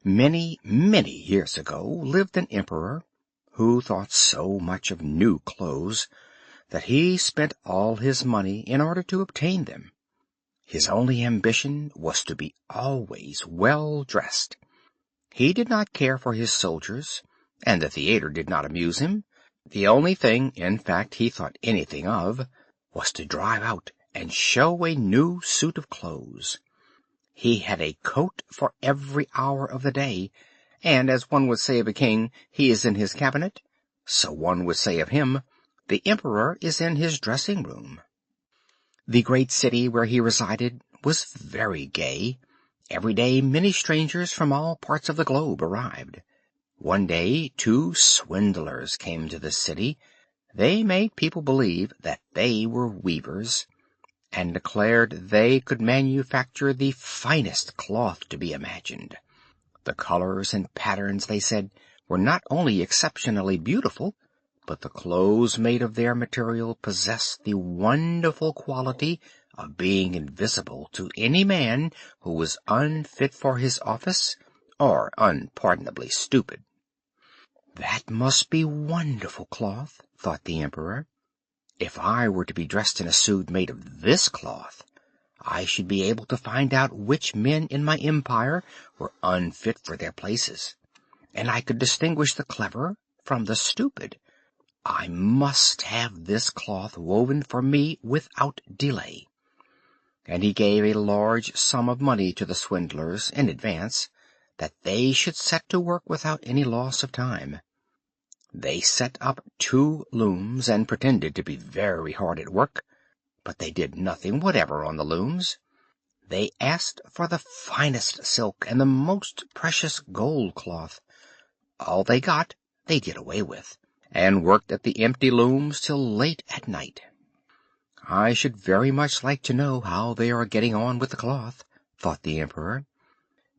Many, many years ago lived an emperor who thought so much of new clothes that he spent all his money in order to obtain them. His only ambition was to be always well dressed. He did not care for his soldiers, and the theater did not amuse him. The only thing, in fact, he thought anything of was to drive out and show a new suit of clothes. He had a coat for every hour of the day, and as one would say of a king, he is in his cabinet, so one would say of him, the emperor is in his dressing room. The great city where he resided was very gay. Every day many strangers from all parts of the globe arrived. One day 2 swindlers came to the city. They made people believe that they were weavers, and declared they could manufacture the finest cloth to be imagined. The colors and patterns, they said, were not only exceptionally beautiful, but the clothes made of their material possessed the wonderful quality of being invisible to any man who was unfit for his office or unpardonably stupid. "That must be wonderful cloth," thought the emperor. "If I were to be dressed in a suit made of this cloth, I should be able to find out which men in my empire were unfit for their places, and I could distinguish the clever from the stupid. I must have this cloth woven for me without delay." And he gave a large sum of money to the swindlers in advance, that they should set to work without any loss of time. They set up 2 looms and pretended to be very hard at work, but they did nothing whatever on the looms. They asked for the finest silk and the most precious gold cloth. All they got they did away with, and worked at the empty looms till late at night. "I should very much like to know how they are getting on with the cloth," thought the emperor.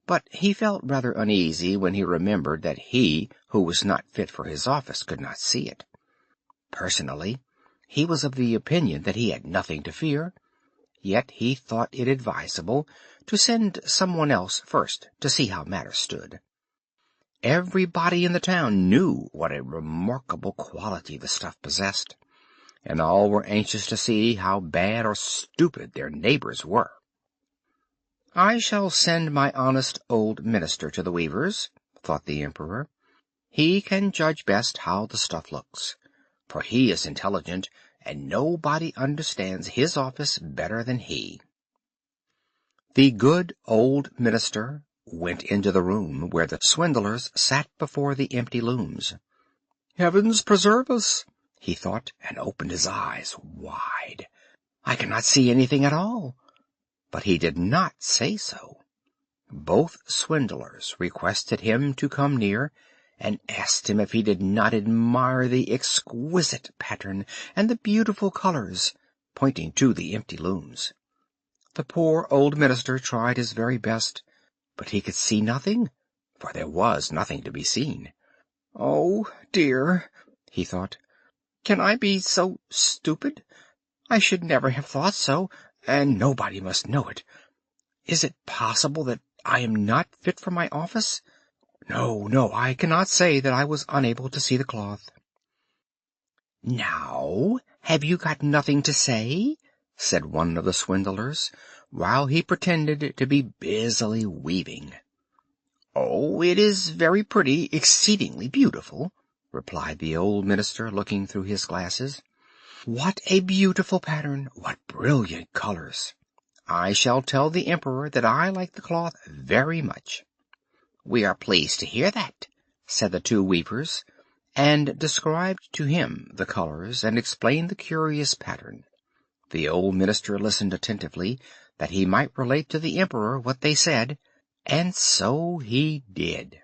But he felt rather uneasy when he remembered that he who was not fit for his office could not see it. Personally, he was of the opinion that he had nothing to fear, yet he thought it advisable to send someone else first to see how matters stood. Everybody in the town knew what a remarkable quality the stuff possessed, and all were anxious to see how bad or stupid their neighbors were. "I shall send my honest old minister to the weavers," thought the emperor. "He can judge best how the stuff looks, for he is intelligent, and nobody understands his office better than he." The good old minister went into the room where the swindlers sat before the empty looms. "Heavens preserve us!" he thought, and opened his eyes wide. "I cannot see anything at all." But he did not say so. Both swindlers requested him to come near, and asked him if he did not admire the exquisite pattern and the beautiful colors, pointing to the empty looms. The poor old minister tried his very best, but he could see nothing, for there was nothing to be seen. "Oh, dear," he thought, "can I be so stupid? I should never have thought so, and nobody must know it. Is it possible that I am not fit for my office? No, no, I cannot say that I was unable to see the cloth." "Now, have you got nothing to say?" said one of the swindlers, while he pretended to be busily weaving. "Oh, it is very pretty, exceedingly beautiful," replied the old minister, looking through his glasses. "What a beautiful pattern! What brilliant colors! I shall tell the emperor that I like the cloth very much." "We are pleased to hear that," said the 2 weavers, and described to him the colors, and explained the curious pattern. The old minister listened attentively, that he might relate to the emperor what they said, and so he did.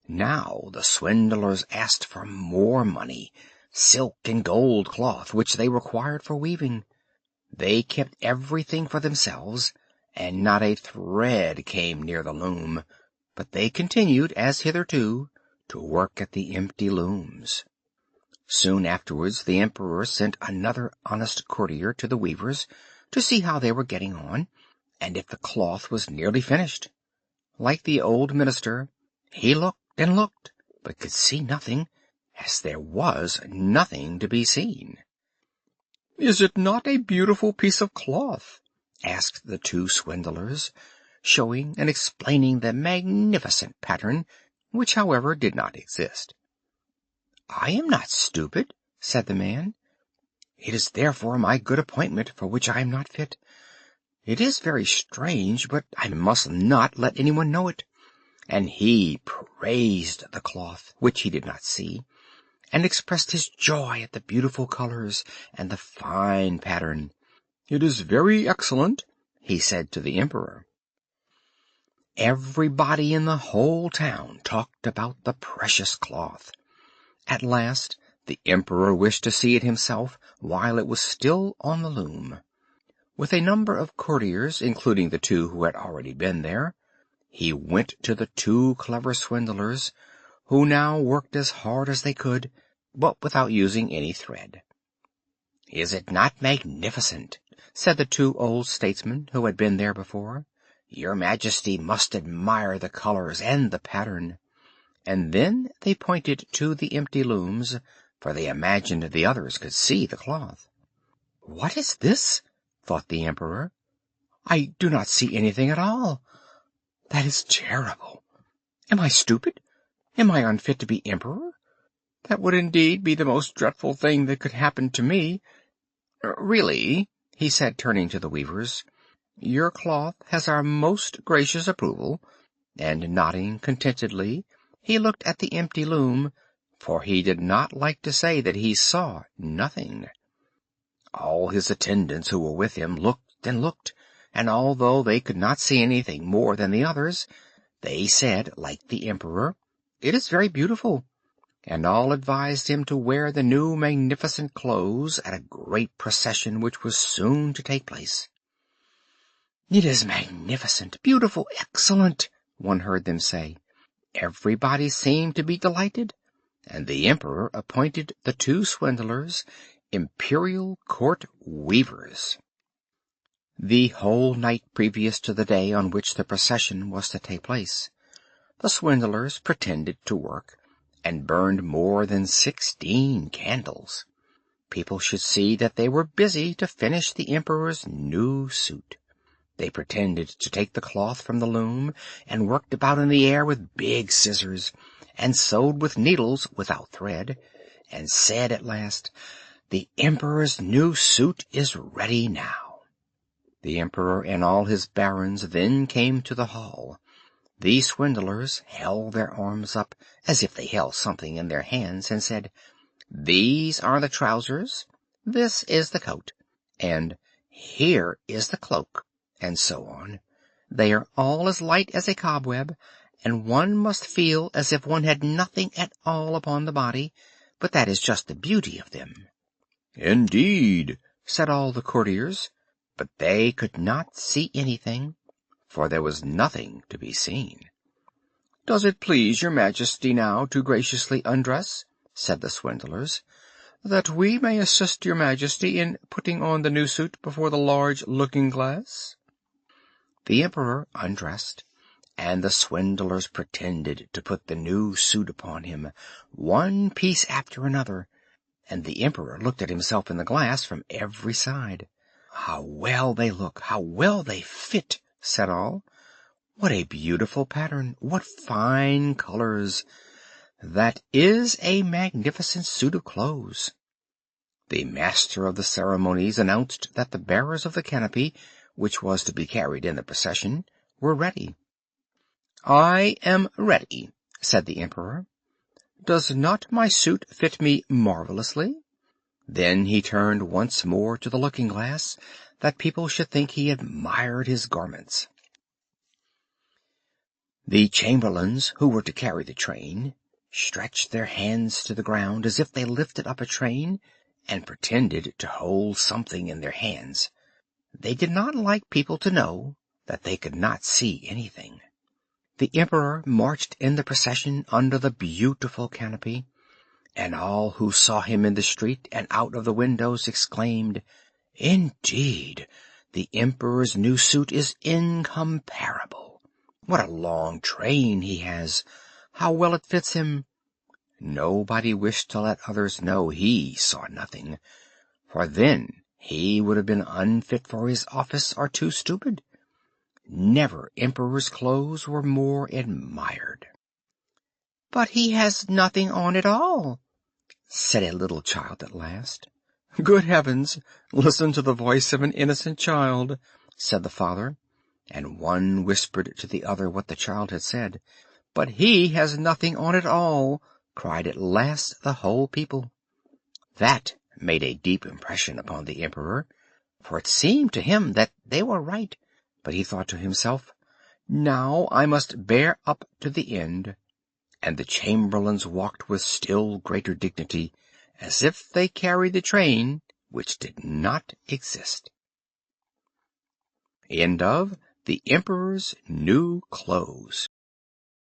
Now the swindlers asked for more money, silk and gold cloth, which they required for weaving. They kept everything for themselves, and not a thread came near the loom, but they continued, as hitherto, to work at the empty looms. Soon afterwards the emperor sent another honest courtier to the weavers to see how they were getting on, and if the cloth was nearly finished. Like the old minister, he looked and looked, but could see nothing, as there was nothing to be seen. "Is it not a beautiful piece of cloth?" asked the two swindlers, showing and explaining the magnificent pattern, which, however, did not exist. "I am not stupid," said the man. "It is therefore my good appointment for which I am not fit. It is very strange, but I must not let anyone know it." And he praised the cloth, which he did not see, and expressed his joy at the beautiful colors and the fine pattern. "It is very excellent," he said to the emperor. Everybody in the whole town talked about the precious cloth. At last the emperor wished to see it himself while it was still on the loom. With a number of courtiers, including the two who had already been there, he went to the two clever swindlers, who now worked as hard as they could, but without using any thread. "Is it not magnificent?" said the two old statesmen who had been there before. "Your Majesty must admire the colors and the pattern." And then they pointed to the empty looms, for they imagined the others could see the cloth. "What is this?" thought the emperor. "I do not see anything at all. That is terrible. Am I stupid? Am I unfit to be emperor? That would indeed be the most dreadful thing that could happen to me. Really," he said, turning to the weavers, "your cloth has our most gracious approval," and nodding contentedly, he looked at the empty loom, for he did not like to say that he saw nothing. All his attendants who were with him looked and looked, and although they could not see anything more than the others, they said, like the emperor, "It is very beautiful," and all advised him to wear the new magnificent clothes at a great procession which was soon to take place. "It is magnificent, beautiful, excellent," one heard them say. Everybody seemed to be delighted, and the emperor appointed the two swindlers Imperial Court weavers. The whole night previous to the day on which the procession was to take place, the swindlers pretended to work, and burned more than 16 candles. People should see that they were busy to finish the emperor's new suit. They pretended to take the cloth from the loom, and worked about in the air with big scissors, and sewed with needles without thread, and said at last, "The emperor's new suit is ready now." The emperor and all his barons then came to the hall. The swindlers held their arms up, as if they held something in their hands, and said, "These are the trousers, this is the coat, and here is the cloak," and so on. "They are all as light as a cobweb, and one must feel as if one had nothing at all upon the body, but that is just the beauty of them." "Indeed," said all the courtiers, but they could not see anything, for there was nothing to be seen. "Does it please your Majesty now to graciously undress," said the swindlers, "that we may assist your Majesty in putting on the new suit before the large looking-glass?" The emperor undressed, and the swindlers pretended to put the new suit upon him, one piece after another, and the emperor looked at himself in the glass from every side. "How well they look! How well they fit!" said all. "What a beautiful pattern! What fine colors! That is a magnificent suit of clothes." The master of the ceremonies announced that the bearers of the canopy, which was to be carried in the procession, were ready. "I am ready," said the emperor. "Does not my suit fit me marvelously?" Then he turned once more to the looking-glass, that people should think he admired his garments. The chamberlains, who were to carry the train, stretched their hands to the ground as if they lifted up a train, and pretended to hold something in their hands. They did not like people to know that they could not see anything. The emperor marched in the procession under the beautiful canopy, and all who saw him in the street and out of the windows exclaimed, "Indeed, the emperor's new suit is incomparable. What a long train he has! How well it fits him!" Nobody wished to let others know he saw nothing, for then he would have been unfit for his office or too stupid. Never emperor's clothes were more admired. "But he has nothing on at all," said a little child at last. "Good heavens! Listen to the voice of an innocent child," said the father, and one whispered to the other what the child had said. "But he has nothing on at all," cried at last the whole people. That made a deep impression upon the emperor, for it seemed to him that they were right, but he thought to himself, "Now I must bear up to the end," and the chamberlains walked with still greater dignity, as if they carried the train which did not exist. End of The Emperor's New Clothes.